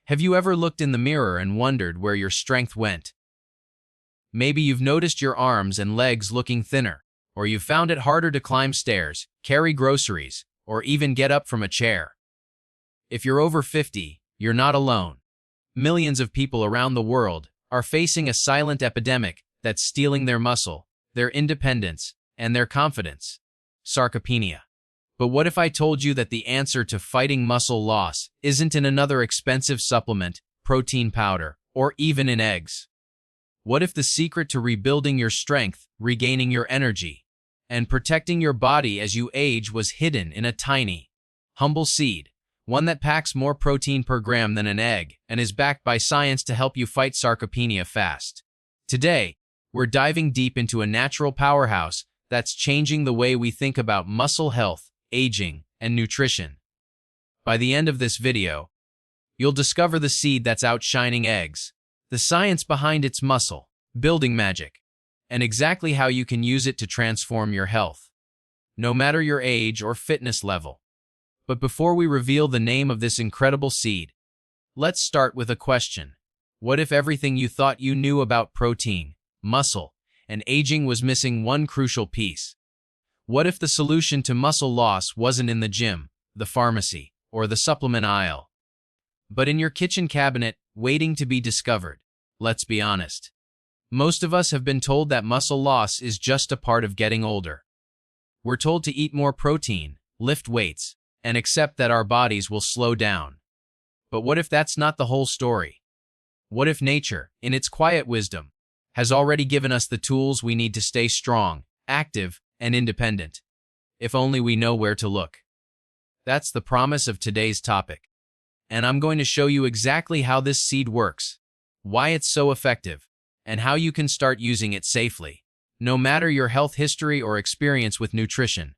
Have you ever looked in the mirror and wondered where your strength went? Maybe you've noticed your arms and legs looking thinner, or you've found it harder to climb stairs, carry groceries, or even get up from a chair. If you're over 50, you're not alone. Millions of people around the world are facing a silent epidemic that's stealing their muscle, their independence, and their confidence: sarcopenia. But what if I told you that the answer to fighting muscle loss isn't in another expensive supplement, protein powder, or even in eggs? What if the secret to rebuilding your strength, regaining your energy, and protecting your body as you age was hidden in a tiny, humble seed, one that packs more protein per gram than an egg and is backed by science to help you fight sarcopenia fast? Today, we're diving deep into a natural powerhouse that's changing the way we think about muscle health, aging, and nutrition. By the end of this video, you'll discover the seed that's outshining eggs, the science behind its muscle building magic, and exactly how you can use it to transform your health, no matter your age or fitness level. But before we reveal the name of this incredible seed, let's start with a question. What if everything you thought you knew about protein, muscle, and aging was missing one crucial piece? What if the solution to muscle loss wasn't in the gym, the pharmacy, or the supplement aisle, but in your kitchen cabinet, waiting to be discovered? Let's be honest. Most of us have been told that muscle loss is just a part of getting older. We're told to eat more protein, lift weights, and accept that our bodies will slow down. But what if that's not the whole story? What if nature, in its quiet wisdom, has already given us the tools we need to stay strong, active, and independent? If only we know where to look. That's the promise of today's topic. And I'm going to show you exactly how this seed works, why it's so effective, and how you can start using it safely, no matter your health history or experience with nutrition.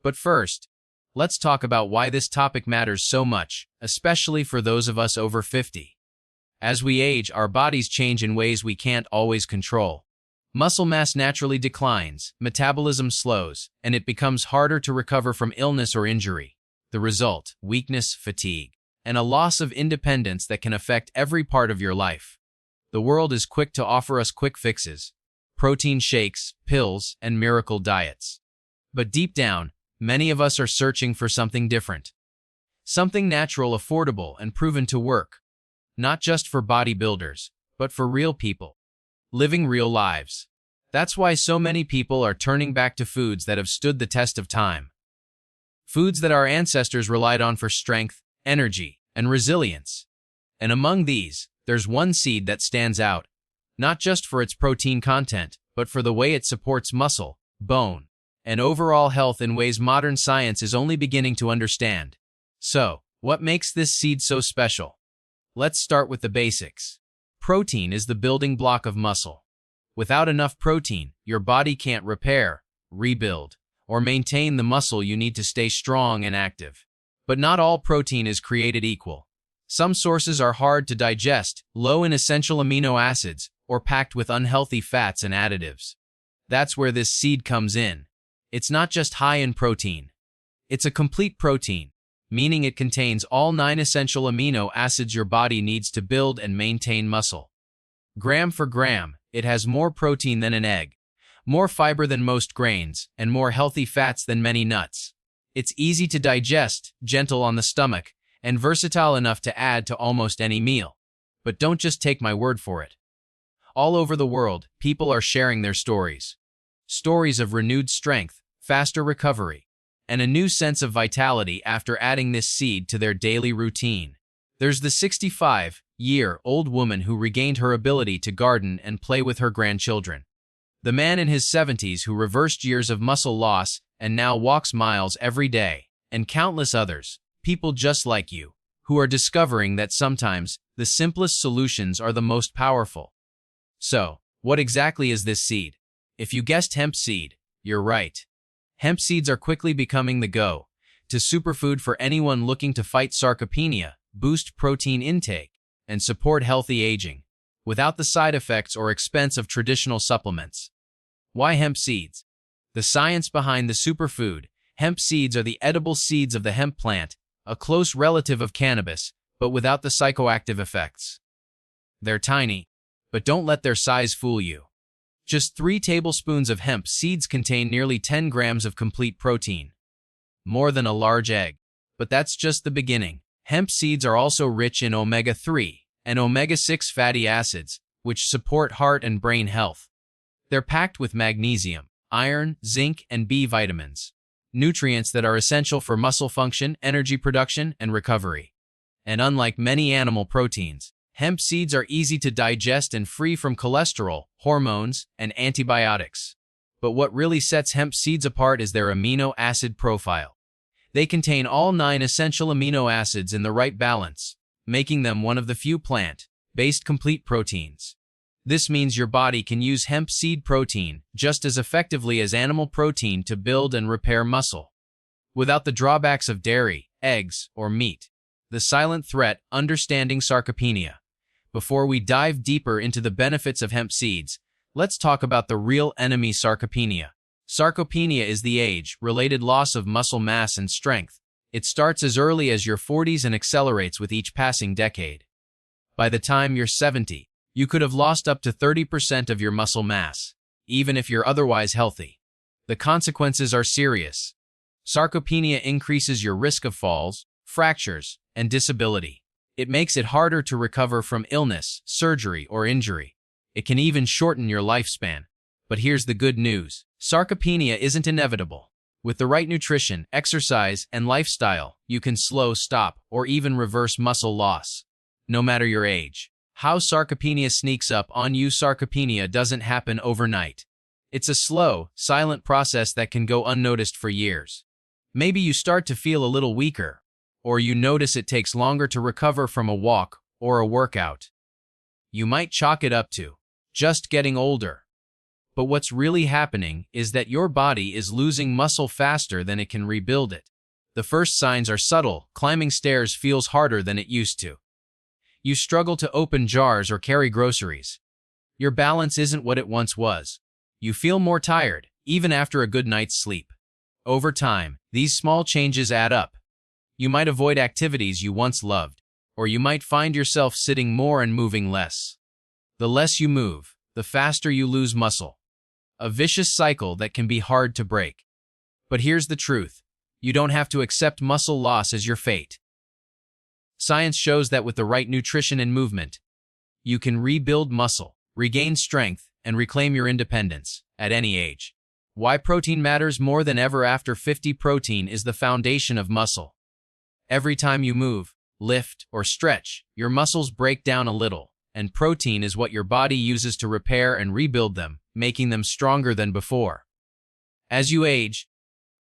But first, let's talk about why this topic matters so much, especially for those of us over 50. As we age, our bodies change in ways we can't always control. Muscle mass naturally declines, metabolism slows, and it becomes harder to recover from illness or injury. The result: weakness, fatigue, and a loss of independence that can affect every part of your life. The world is quick to offer us quick fixes: protein shakes, pills, and miracle diets. But deep down, many of us are searching for something different. Something natural, affordable, and proven to work. Not just for bodybuilders, but for real people, living real lives. That's why so many people are turning back to foods that have stood the test of time. Foods that our ancestors relied on for strength, energy, and resilience. And among these, there's one seed that stands out, not just for its protein content, but for the way it supports muscle, bone, and overall health in ways modern science is only beginning to understand. So, what makes this seed so special? Let's start with the basics. Protein is the building block of muscle. Without enough protein, your body can't repair, rebuild, or maintain the muscle you need to stay strong and active. But not all protein is created equal. Some sources are hard to digest, low in essential amino acids, or packed with unhealthy fats and additives. That's where this seed comes in. It's not just high in protein. It's a complete protein, meaning it contains all 9 essential amino acids your body needs to build and maintain muscle. Gram for gram, it has more protein than an egg, more fiber than most grains, and more healthy fats than many nuts. It's easy to digest, gentle on the stomach, and versatile enough to add to almost any meal. But don't just take my word for it. All over the world, people are sharing their stories. Stories of renewed strength, faster recovery, and a new sense of vitality after adding this seed to their daily routine. There's the 65-year-old woman who regained her ability to garden and play with her grandchildren. The man in his 70s who reversed years of muscle loss and now walks miles every day. And countless others, people just like you, who are discovering that sometimes the simplest solutions are the most powerful. So, what exactly is this seed? If you guessed hemp seed, you're right. Hemp seeds are quickly becoming the go-to superfood for anyone looking to fight sarcopenia, boost protein intake, and support healthy aging, without the side effects or expense of traditional supplements. Why hemp seeds? The science behind the superfood. Hemp seeds are the edible seeds of the hemp plant, a close relative of cannabis, but without the psychoactive effects. They're tiny, but don't let their size fool you. Just 3 tablespoons of hemp seeds contain nearly 10 grams of complete protein, more than a large egg. But that's just the beginning. Hemp seeds are also rich in omega-3 and omega-6 fatty acids, which support heart and brain health. They're packed with magnesium, iron, zinc, and B vitamins, nutrients that are essential for muscle function, energy production, and recovery. And unlike many animal proteins, hemp seeds are easy to digest and free from cholesterol, hormones, and antibiotics. But what really sets hemp seeds apart is their amino acid profile. They contain all 9 essential amino acids in the right balance, making them one of the few plant-based complete proteins. This means your body can use hemp seed protein just as effectively as animal protein to build and repair muscle, without the drawbacks of dairy, eggs, or meat. The silent threat: understanding sarcopenia. Before we dive deeper into the benefits of hemp seeds, let's talk about the real enemy: sarcopenia. Sarcopenia is the age-related loss of muscle mass and strength. It starts as early as your 40s and accelerates with each passing decade. By the time you're 70, you could have lost up to 30% of your muscle mass, even if you're otherwise healthy. The consequences are serious. Sarcopenia increases your risk of falls, fractures, and disability. It makes it harder to recover from illness, surgery, or injury. It can even shorten your lifespan. But here's the good news: sarcopenia isn't inevitable. With the right nutrition, exercise, and lifestyle, you can slow, stop, or even reverse muscle loss, no matter your age. How sarcopenia sneaks up on you: sarcopenia doesn't happen overnight. It's a slow, silent process that can go unnoticed for years. Maybe you start to feel a little weaker, or you notice it takes longer to recover from a walk or a workout. You might chalk it up to just getting older. But what's really happening is that your body is losing muscle faster than it can rebuild it. The first signs are subtle. Climbing stairs feels harder than it used to. You struggle to open jars or carry groceries. Your balance isn't what it once was. You feel more tired, even after a good night's sleep. Over time, these small changes add up. You might avoid activities you once loved, or you might find yourself sitting more and moving less. The less you move, the faster you lose muscle. A vicious cycle that can be hard to break. But here's the truth: you don't have to accept muscle loss as your fate. Science shows that with the right nutrition and movement, you can rebuild muscle, regain strength, and reclaim your independence at any age. Why protein matters more than ever after 50. Protein is the foundation of muscle. Every time you move, lift, or stretch, your muscles break down a little, and protein is what your body uses to repair and rebuild them, making them stronger than before. As you age,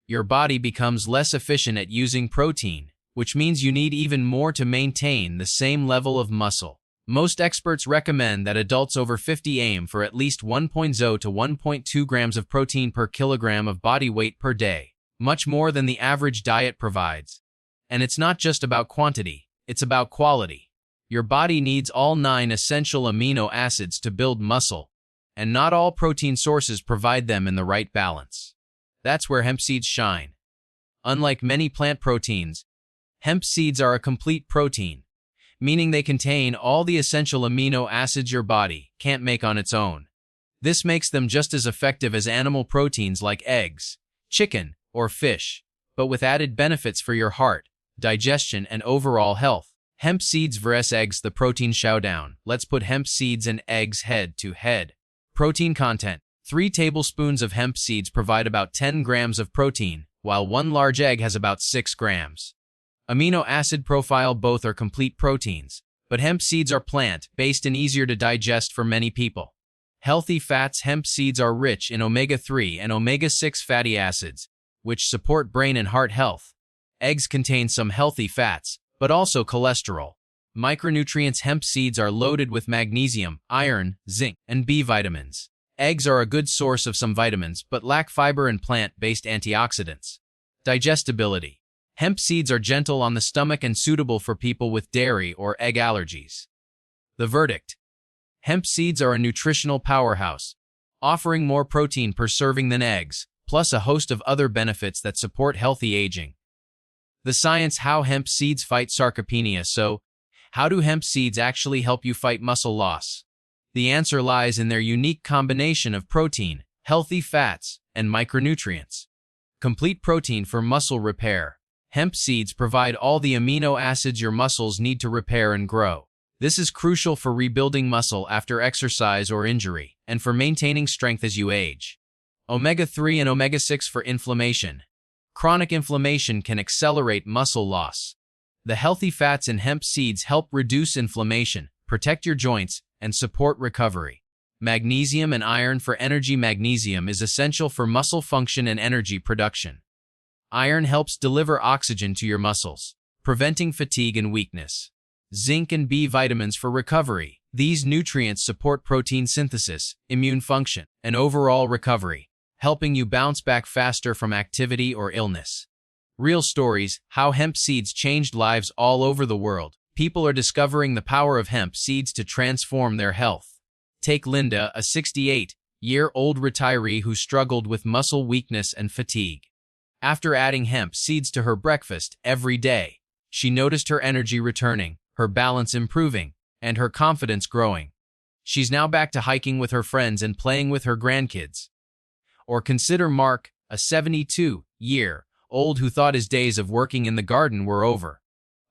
your body becomes less efficient at using protein, which means you need even more to maintain the same level of muscle. Most experts recommend that adults over 50 aim for at least 1.0 to 1.2 grams of protein per kilogram of body weight per day, much more than the average diet provides. And it's not just about quantity, it's about quality. Your body needs all 9 essential amino acids to build muscle, and not all protein sources provide them in the right balance. That's where hemp seeds shine. Unlike many plant proteins, hemp seeds are a complete protein, meaning they contain all the essential amino acids your body can't make on its own. This makes them just as effective as animal proteins like eggs, chicken, or fish, but with added benefits for your heart, digestion, and overall health. Hemp seeds vs. eggs: the protein showdown. Let's put hemp seeds and eggs head to head. Protein content: 3 tablespoons of hemp seeds provide about 10 grams of protein, while 1 large egg has about 6 grams. Amino acid profile: both are complete proteins, but hemp seeds are plant-based and easier to digest for many people. Healthy fats: hemp seeds are rich in omega-3 and omega-6 fatty acids, which support brain and heart health. Eggs contain some healthy fats, but also cholesterol. Micronutrients: hemp seeds are loaded with magnesium, iron, zinc, and B vitamins. Eggs are a good source of some vitamins, but lack fiber and plant-based antioxidants. Digestibility: hemp seeds are gentle on the stomach and suitable for people with dairy or egg allergies. The verdict: hemp seeds are a nutritional powerhouse, offering more protein per serving than eggs, plus a host of other benefits that support healthy aging. The science: how hemp seeds fight sarcopenia. So, How do hemp seeds actually help you fight muscle loss? The answer lies in their unique combination of protein, healthy fats, and micronutrients. Complete protein for muscle repair. Hemp seeds provide all the amino acids your muscles need to repair and grow. This is crucial for rebuilding muscle after exercise or injury, and for maintaining strength as you age. Omega-3 and omega-6 for inflammation. Chronic inflammation can accelerate muscle loss. The healthy fats in hemp seeds help reduce inflammation, protect your joints, and support recovery. Magnesium and iron for energy. Magnesium is essential for muscle function and energy production. Iron helps deliver oxygen to your muscles, preventing fatigue and weakness. Zinc and B vitamins for recovery. These nutrients support protein synthesis, immune function, and overall recovery, helping you bounce back faster from activity or illness. Real stories: how hemp seeds changed lives all over the world. People are discovering the power of hemp seeds to transform their health. Take Linda, a 68-year-old retiree who struggled with muscle weakness and fatigue. After adding hemp seeds to her breakfast every day, she noticed her energy returning, her balance improving, and her confidence growing. She's now back to hiking with her friends and playing with her grandkids. Or consider Mark, a 72-year-old who thought his days of working in the garden were over.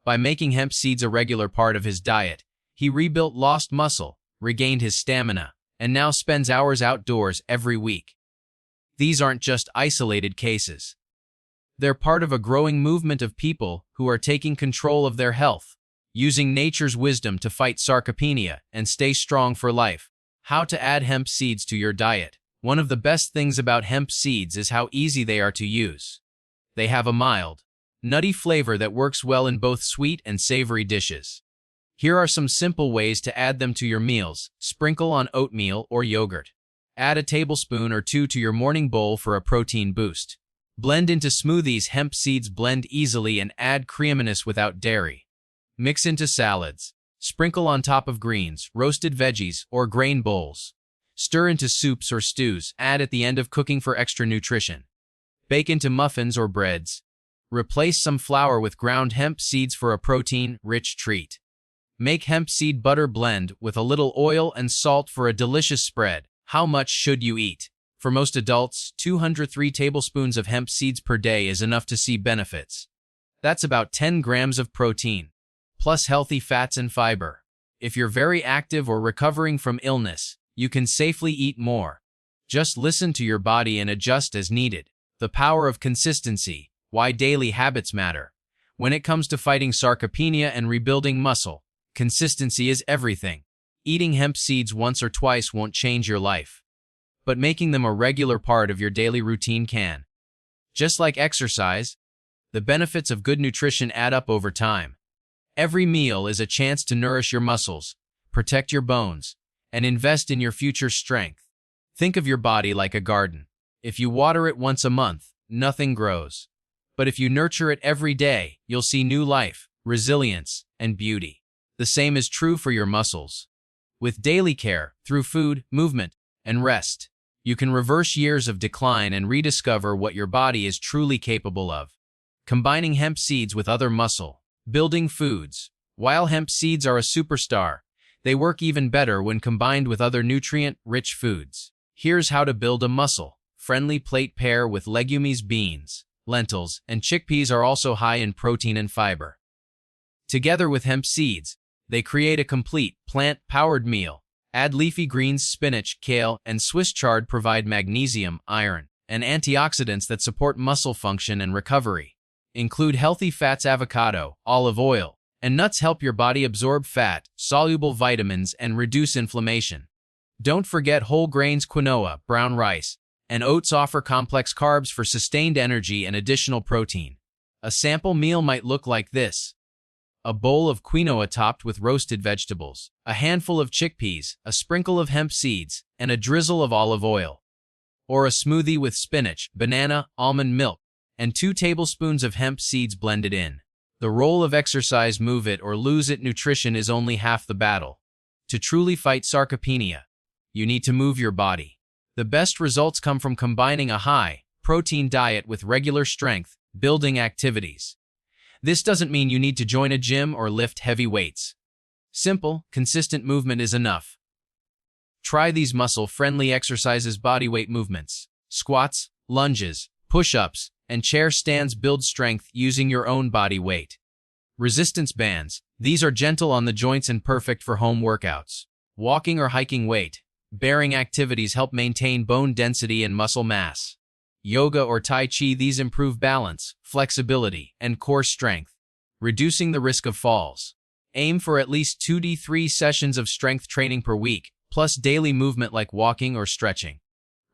By making hemp seeds a regular part of his diet, he rebuilt lost muscle, regained his stamina, and now spends hours outdoors every week. These aren't just isolated cases. They're part of a growing movement of people who are taking control of their health, using nature's wisdom to fight sarcopenia and stay strong for life. How to add hemp seeds to your diet. One of the best things about hemp seeds is how easy they are to use. They have a mild, nutty flavor that works well in both sweet and savory dishes. Here are some simple ways to add them to your meals. Sprinkle on oatmeal or yogurt. Add a tablespoon or two to your morning bowl for a protein boost. Blend into smoothies. Hemp seeds blend easily and add creaminess without dairy. Mix into salads. Sprinkle on top of greens, roasted veggies, or grain bowls. Stir into soups or stews. Add at the end of cooking for extra nutrition. Bake into muffins or breads. Replace some flour with ground hemp seeds for a protein-rich treat. Make hemp seed butter blend with a little oil and salt for a delicious spread. How much should you eat? For most adults, 203 tablespoons of hemp seeds per day is enough to see benefits. That's about 10 grams of protein, plus healthy fats and fiber. If you're very active or recovering from illness, you can safely eat more. Just listen to your body and adjust as needed. The power of consistency. Why daily habits matter. When it comes to fighting sarcopenia and rebuilding muscle, consistency is everything. Eating hemp seeds once or twice won't change your life, but making them a regular part of your daily routine can. Just like exercise, the benefits of good nutrition add up over time. Every meal is a chance to nourish your muscles, protect your bones, and invest in your future strength. Think of your body like a garden. If you water it once a month, nothing grows. But if you nurture it every day, you'll see new life, resilience, and beauty. The same is true for your muscles. With daily care, through food, movement, and rest, you can reverse years of decline and rediscover what your body is truly capable of. Combining hemp seeds with other muscle-building foods. While hemp seeds are a superstar, they work even better when combined with other nutrient-rich foods. Here's how to build a muscle-friendly plate. Pair with legumes. Beans, lentils, and chickpeas are also high in protein and fiber. Together with hemp seeds, they create a complete, plant-powered meal. Add leafy greens. Spinach, kale, and Swiss chard provide magnesium, iron, and antioxidants that support muscle function and recovery. Include healthy fats. Avocado, olive oil, and nuts help your body absorb fat, soluble vitamins, and reduce inflammation. Don't forget whole grains. Quinoa, brown rice, and oats offer complex carbs for sustained energy and additional protein. A sample meal might look like this: a bowl of quinoa topped with roasted vegetables, a handful of chickpeas, a sprinkle of hemp seeds, and a drizzle of olive oil. Or a smoothie with spinach, banana, almond milk, and 2 tablespoons of hemp seeds blended in. The role of exercise. Move it or lose it. Nutrition is only half the battle. To truly fight sarcopenia, you need to move your body. The best results come from combining a high-protein diet with regular strength-building activities. This doesn't mean you need to join a gym or lift heavy weights. Simple, consistent movement is enough. Try these muscle-friendly exercises: bodyweight movements. Squats, lunges, push-ups, and chair stands build strength using your own body weight. Resistance bands. These are gentle on the joints and perfect for home workouts. Walking or hiking weight-bearing activities help maintain bone density and muscle mass. Yoga or Tai Chi. These improve balance, flexibility, and core strength, reducing the risk of falls. Aim for at least 2 to 3 sessions of strength training per week, plus daily movement like walking or stretching.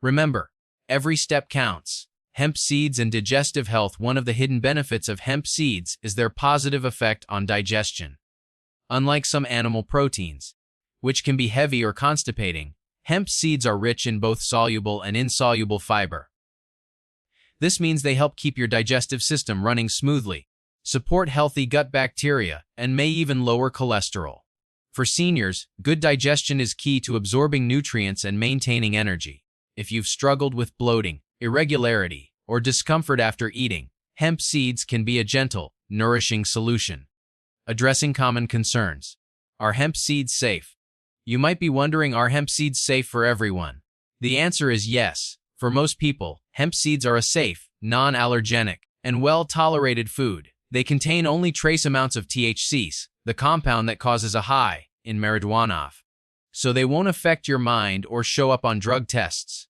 Remember, every step counts. Hemp seeds and digestive health. One of the hidden benefits of hemp seeds is their positive effect on digestion. Unlike some animal proteins, which can be heavy or constipating, hemp seeds are rich in both soluble and insoluble fiber. This means they help keep your digestive system running smoothly, support healthy gut bacteria, and may even lower cholesterol. For seniors, good digestion is key to absorbing nutrients and maintaining energy. If you've struggled with bloating, irregularity, or discomfort after eating, hemp seeds can be a gentle, nourishing solution. Addressing common concerns. Are hemp seeds safe? You might be wondering, are hemp seeds safe for everyone? The answer is yes. For most people, hemp seeds are a safe, non-allergenic, and well-tolerated food. They contain only trace amounts of THC, the compound that causes a high in marijuana, so they won't affect your mind or show up on drug tests.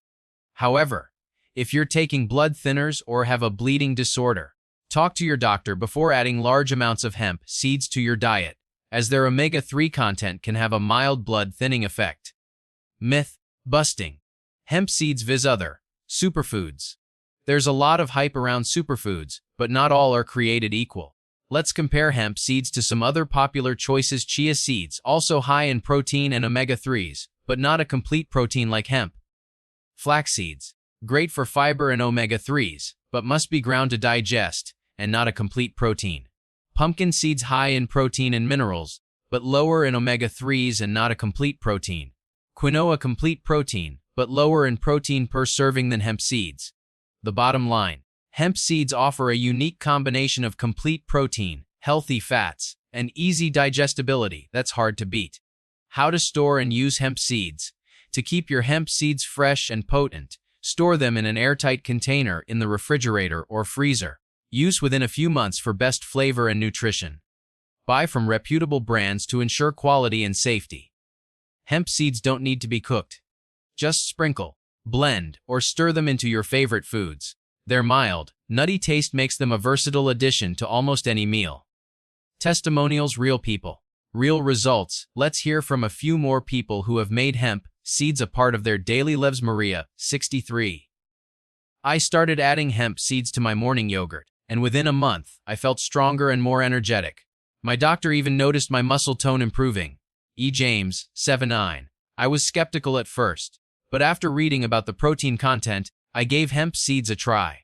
However, if you're taking blood thinners or have a bleeding disorder, talk to your doctor before adding large amounts of hemp seeds to your diet, as their omega-3 content can have a mild blood thinning effect. Myth busting. Hemp seeds vs. other superfoods. There's a lot of hype around superfoods, but not all are created equal. Let's compare hemp seeds to some other popular choices. Chia seeds, also high in protein and omega-3s, but not a complete protein like hemp. Flax seeds, great for fiber and omega-3s, but must be ground to digest, and not a complete protein. Pumpkin seeds, high in protein and minerals, but lower in omega-3s and not a complete protein. Quinoa, complete protein, but lower in protein per serving than hemp seeds. The bottom line: hemp seeds offer a unique combination of complete protein, healthy fats, and easy digestibility that's hard to beat. How to store and use hemp seeds. To keep your hemp seeds fresh and potent, store them in an airtight container in the refrigerator or freezer. Use within a few months for best flavor and nutrition. Buy from reputable brands to ensure quality and safety. Hemp seeds don't need to be cooked. Just sprinkle, blend, or stir them into your favorite foods. Their mild, nutty taste makes them a versatile addition to almost any meal. Testimonials. Real people, real results. Let's hear from a few more people who have made hemp seeds a part of their daily lives. Maria, 63. I started adding hemp seeds to my morning yogurt, and within a month, I felt stronger and more energetic. My doctor even noticed my muscle tone improving. E. James, 79. I was skeptical at first, but after reading about the protein content, I gave hemp seeds a try.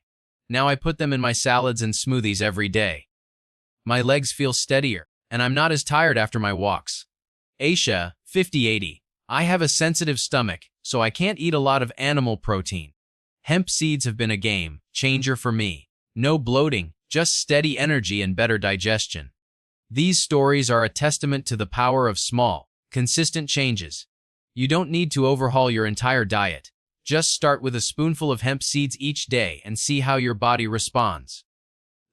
Now I put them in my salads and smoothies every day. My legs feel steadier, and I'm not as tired after my walks. Aisha, 50-80. I have a sensitive stomach, so I can't eat a lot of animal protein. Hemp seeds have been a game changer for me. No bloating, just steady energy and better digestion. These stories are a testament to the power of small, consistent changes. You don't need to overhaul your entire diet. Just start with a spoonful of hemp seeds each day and see how your body responds.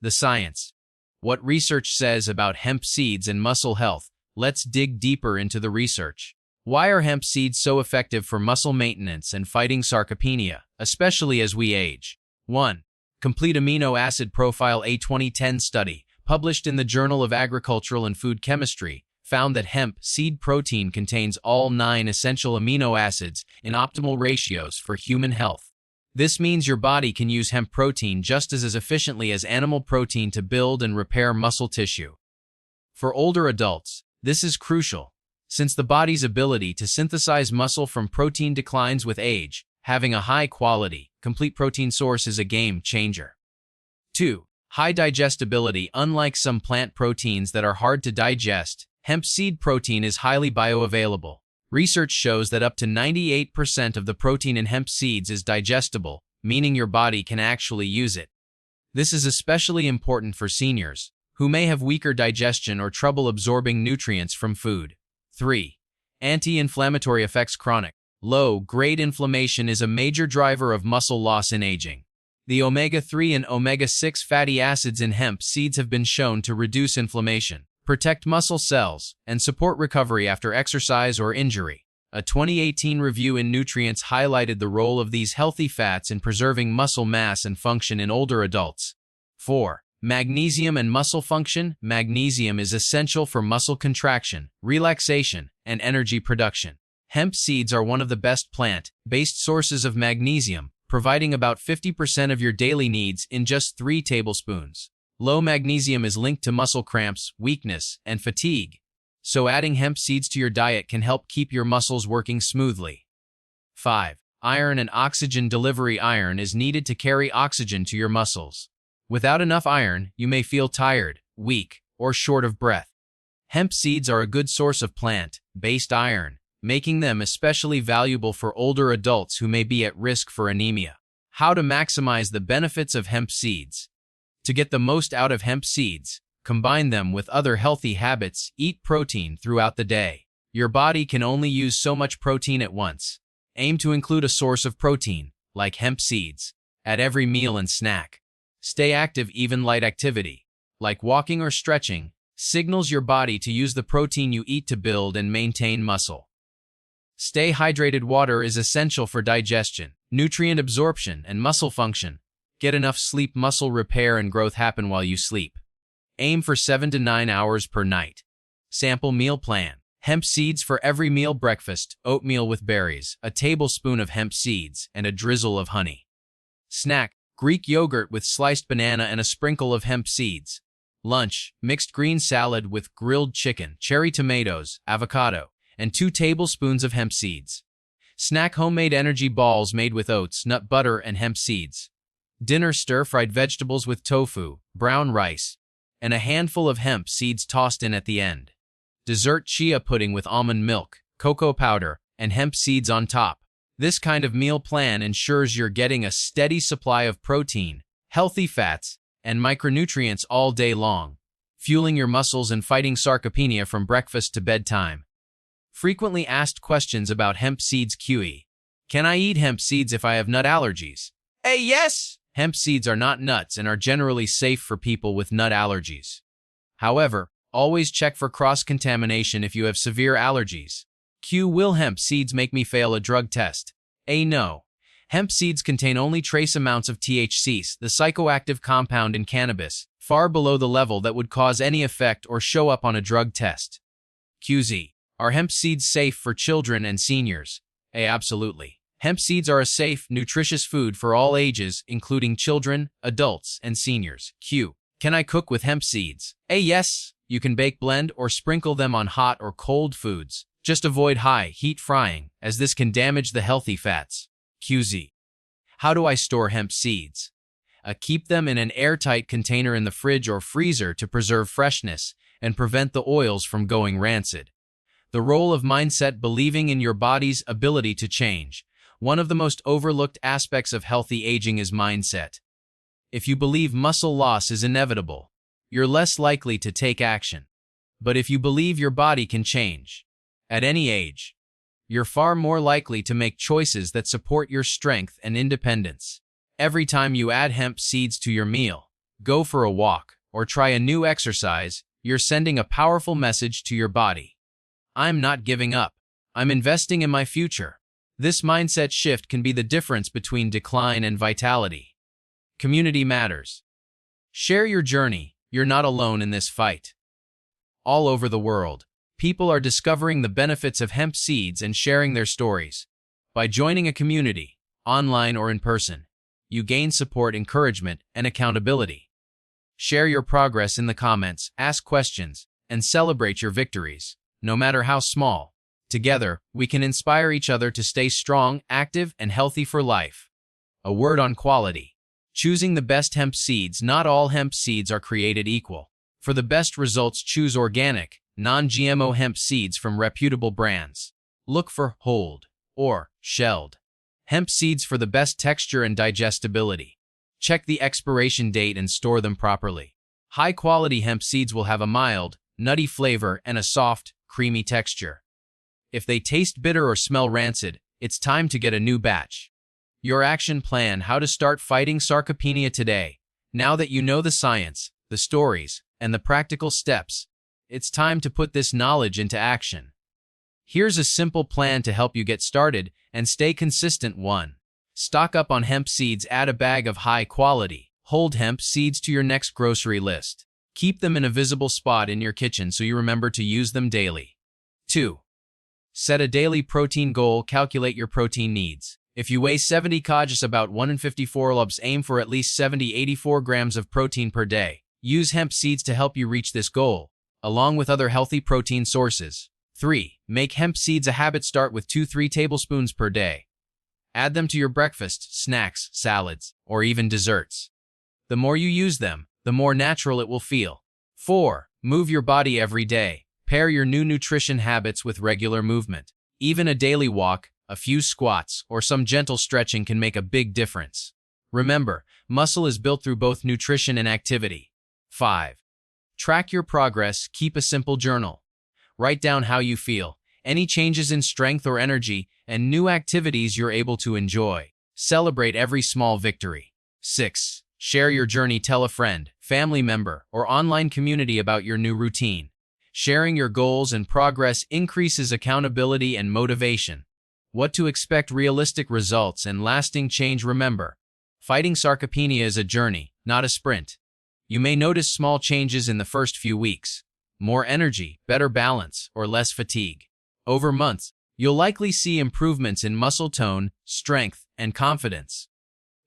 The science. What research says about hemp seeds and muscle health. Let's dig deeper into the research. Why are hemp seeds so effective for muscle maintenance and fighting sarcopenia, especially as we age? 1. Complete amino acid profile. A 2010 study, published in the Journal of Agricultural and Food Chemistry, found that hemp seed protein contains all 9 essential amino acids in optimal ratios for human health. This means your body can use hemp protein just as efficiently as animal protein to build and repair muscle tissue. For older adults, this is crucial, since the body's ability to synthesize muscle from protein declines with age. Having a high-quality, complete protein source is a game changer. 2. High digestibility. Unlike some plant proteins that are hard to digest, hemp seed protein is highly bioavailable. Research shows that up to 98% of the protein in hemp seeds is digestible, meaning your body can actually use it. This is especially important for seniors, who may have weaker digestion or trouble absorbing nutrients from food. 3. Anti-inflammatory effects. Chronic, low-grade inflammation is a major driver of muscle loss in aging. The omega-3 and omega-6 fatty acids in hemp seeds have been shown to reduce inflammation, protect muscle cells, and support recovery after exercise or injury. A 2018 review in Nutrients highlighted the role of these healthy fats in preserving muscle mass and function in older adults. 4. Magnesium and muscle function. Magnesium is essential for muscle contraction, relaxation, and energy production. Hemp seeds are one of the best plant-based sources of magnesium, providing about 50% of your daily needs in just 3 tablespoons. Low magnesium is linked to muscle cramps, weakness, and fatigue, so adding hemp seeds to your diet can help keep your muscles working smoothly. 5. Iron and oxygen delivery. Iron is needed to carry oxygen to your muscles. Without enough iron, you may feel tired, weak, or short of breath. Hemp seeds are a good source of plant-based iron, making them especially valuable for older adults who may be at risk for anemia. How to maximize the benefits of hemp seeds. To get the most out of hemp seeds, combine them with other healthy habits. Eat protein throughout the day. Your body can only use so much protein at once. Aim to include a source of protein, like hemp seeds, at every meal and snack. Stay active. Even light activity, like walking or stretching, signals your body to use the protein you eat to build and maintain muscle. Stay hydrated. Water is essential for digestion, nutrient absorption, and muscle function. Get enough sleep. Muscle repair and growth happen while you sleep. Aim for 7 to 9 hours per night. Sample meal plan. Hemp seeds for every meal. Breakfast, oatmeal with berries, a tablespoon of hemp seeds, and a drizzle of honey. Snack, Greek yogurt with sliced banana and a sprinkle of hemp seeds. Lunch, mixed green salad with grilled chicken, cherry tomatoes, avocado, and 2 tablespoons of hemp seeds. Snack, homemade energy balls made with oats, nut butter, and hemp seeds. Dinner, stir-fried vegetables with tofu, brown rice, and a handful of hemp seeds tossed in at the end. Dessert, chia pudding with almond milk, cocoa powder, and hemp seeds on top. This kind of meal plan ensures you're getting a steady supply of protein, healthy fats, and micronutrients all day long, fueling your muscles and fighting sarcopenia from breakfast to bedtime. Frequently asked questions about hemp seeds. QE. Can I eat hemp seeds if I have nut allergies? Yes! Hemp seeds are not nuts and are generally safe for people with nut allergies. However, always check for cross-contamination if you have severe allergies. Q. Will hemp seeds make me fail a drug test? No. Hemp seeds contain only trace amounts of THC, the psychoactive compound in cannabis, far below the level that would cause any effect or show up on a drug test. QZ. Are hemp seeds safe for children and seniors? Absolutely. Hemp seeds are a safe, nutritious food for all ages, including children, adults, and seniors. Q. Can I cook with hemp seeds? Yes. You can bake, blend, or sprinkle them on hot or cold foods. Just avoid high-heat frying, as this can damage the healthy fats. QZ. How do I store hemp seeds? Keep them in an airtight container in the fridge or freezer to preserve freshness and prevent the oils from going rancid. The role of mindset. Believing in your body's ability to change. One of the most overlooked aspects of healthy aging is mindset. If you believe muscle loss is inevitable, you're less likely to take action. But if you believe your body can change, at any age, you're far more likely to make choices that support your strength and independence. Every time you add hemp seeds to your meal, go for a walk, or try a new exercise, you're sending a powerful message to your body. I'm not giving up. I'm investing in my future. This mindset shift can be the difference between decline and vitality. Community matters. Share your journey. You're not alone in this fight. All over the world, people are discovering the benefits of hemp seeds and sharing their stories. By joining a community, online or in person, you gain support, encouragement, and accountability. Share your progress in the comments, ask questions, and celebrate your victories, no matter how small. Together, we can inspire each other to stay strong, active, and healthy for life. A word on quality. Choosing the best hemp seeds. Not all hemp seeds are created equal. For the best results, choose organic, non-GMO hemp seeds from reputable brands. Look for whole or shelled hemp seeds for the best texture and digestibility. Check the expiration date and store them properly. High-quality hemp seeds will have a mild, nutty flavor and a soft, creamy texture. If they taste bitter or smell rancid, it's time to get a new batch. Your action plan: how to start fighting sarcopenia today. Now that you know the science, the stories, and the practical steps, it's time to put this knowledge into action. Here's a simple plan to help you get started and stay consistent. 1. Stock up on hemp seeds. Add a bag of high-quality, whole hemp seeds to your next grocery list. Keep them in a visible spot in your kitchen so you remember to use them daily. 2. Set a daily protein goal. Calculate your protein needs. If you weigh 70 kg, about 1 in 54 lbs, aim for at least 70-84 grams of protein per day. Use hemp seeds to help you reach this goal, along with other healthy protein sources. 3. Make hemp seeds a habit. Start with 2-3 tablespoons per day. Add them to your breakfast, snacks, salads, or even desserts. The more you use them, the more natural it will feel. 4. Move your body every day. Pair your new nutrition habits with regular movement. Even a daily walk, a few squats, or some gentle stretching can make a big difference. Remember, muscle is built through both nutrition and activity. 5. Track your progress. Keep a simple journal. Write down how you feel, any changes in strength or energy, and new activities you're able to enjoy. Celebrate every small victory. 6. Share your journey. Tell a friend, family member, or online community about your new routine. Sharing your goals and progress increases accountability and motivation. What to expect: realistic results and lasting change. Remember, fighting sarcopenia is a journey, not a sprint. You may notice small changes in the first few weeks: more energy, better balance, or less fatigue. Over months, you'll likely see improvements in muscle tone, strength, and confidence.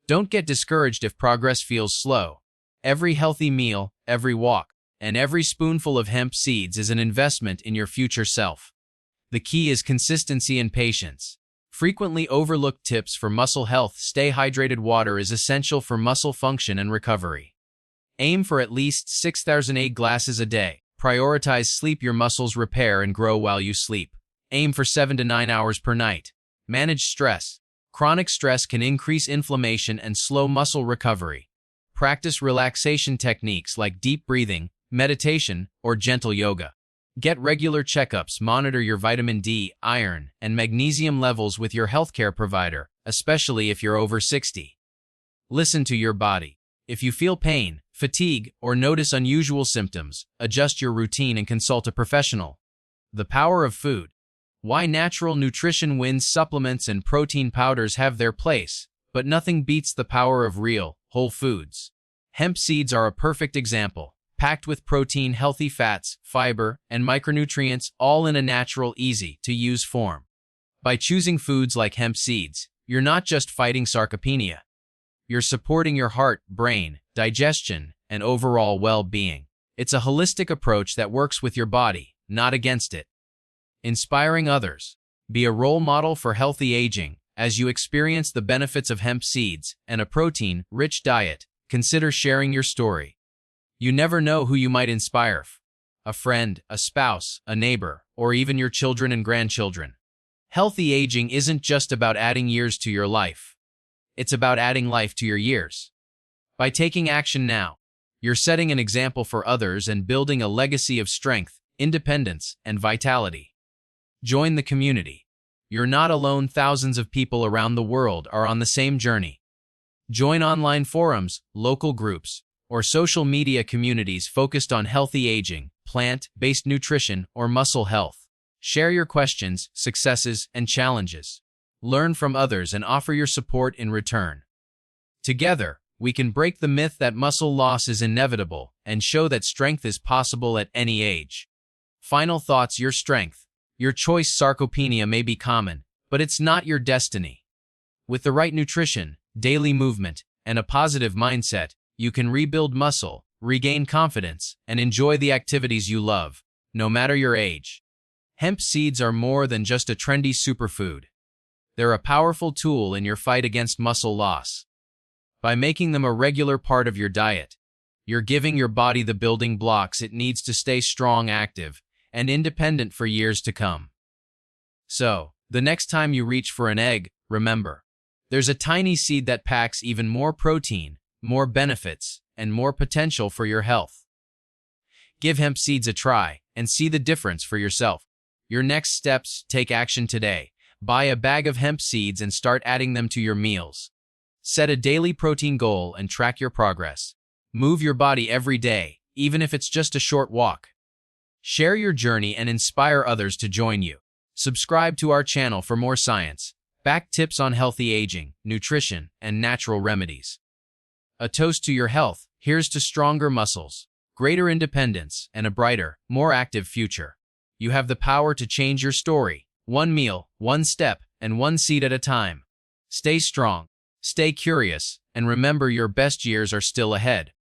Don't get discouraged if progress feels slow. Every healthy meal, every walk, and every spoonful of hemp seeds is an investment in your future self. The key is consistency and patience. Frequently overlooked tips for muscle health: stay hydrated. Water is essential for muscle function and recovery. Aim for at least 6,008 glasses a day. Prioritize sleep. Your muscles repair and grow while you sleep. Aim for 7 to 9 hours per night. Manage stress. Chronic stress can increase inflammation and slow muscle recovery. Practice relaxation techniques like deep breathing, meditation, or gentle yoga. Get regular checkups. Monitor your vitamin D, iron, and magnesium levels with your healthcare provider, especially if you're over 60. Listen to your body. If you feel pain, fatigue, or notice unusual symptoms, adjust your routine and consult a professional. The power of food. Why natural nutrition wins. Supplements and protein powders have their place, but nothing beats the power of real, whole foods. Hemp seeds are a perfect example, packed with protein, healthy fats, fiber, and micronutrients, all in a natural, easy-to-use form. By choosing foods like hemp seeds, you're not just fighting sarcopenia. You're supporting your heart, brain, digestion, and overall well-being. It's a holistic approach that works with your body, not against it. Inspiring others. Be a role model for healthy aging. As you experience the benefits of hemp seeds and a protein-rich diet, consider sharing your story. You never know who you might inspire: a friend, a spouse, a neighbor, or even your children and grandchildren. Healthy aging isn't just about adding years to your life. It's about adding life to your years. By taking action now, you're setting an example for others and building a legacy of strength, independence, and vitality. Join the community. You're not alone. Thousands of people around the world are on the same journey. Join online forums, local groups, or social media communities focused on healthy aging, plant-based nutrition, or muscle health. Share your questions, successes, and challenges. Learn from others and offer your support in return. Together, we can break the myth that muscle loss is inevitable and show that strength is possible at any age. Final thoughts: your strength. Your choice. Sarcopenia may be common, but it's not your destiny. With the right nutrition, daily movement, and a positive mindset, you can rebuild muscle, regain confidence, and enjoy the activities you love, no matter your age. Hemp seeds are more than just a trendy superfood. They're a powerful tool in your fight against muscle loss. By making them a regular part of your diet, you're giving your body the building blocks it needs to stay strong, active, and independent for years to come. So, the next time you reach for an egg, remember, there's a tiny seed that packs even more protein, more benefits, and more potential for your health. Give hemp seeds a try and see the difference for yourself. Your next steps: take action today. Buy a bag of hemp seeds and start adding them to your meals. Set a daily protein goal and track your progress. Move your body every day, even if it's just a short walk. Share your journey and inspire others to join you. Subscribe to our channel for more science-backed tips on healthy aging, nutrition, and natural remedies. A toast to your health. Here's to stronger muscles, greater independence, and a brighter, more active future. You have the power to change your story. One meal, one step, and one seed at a time. Stay strong, stay curious, and remember your best years are still ahead.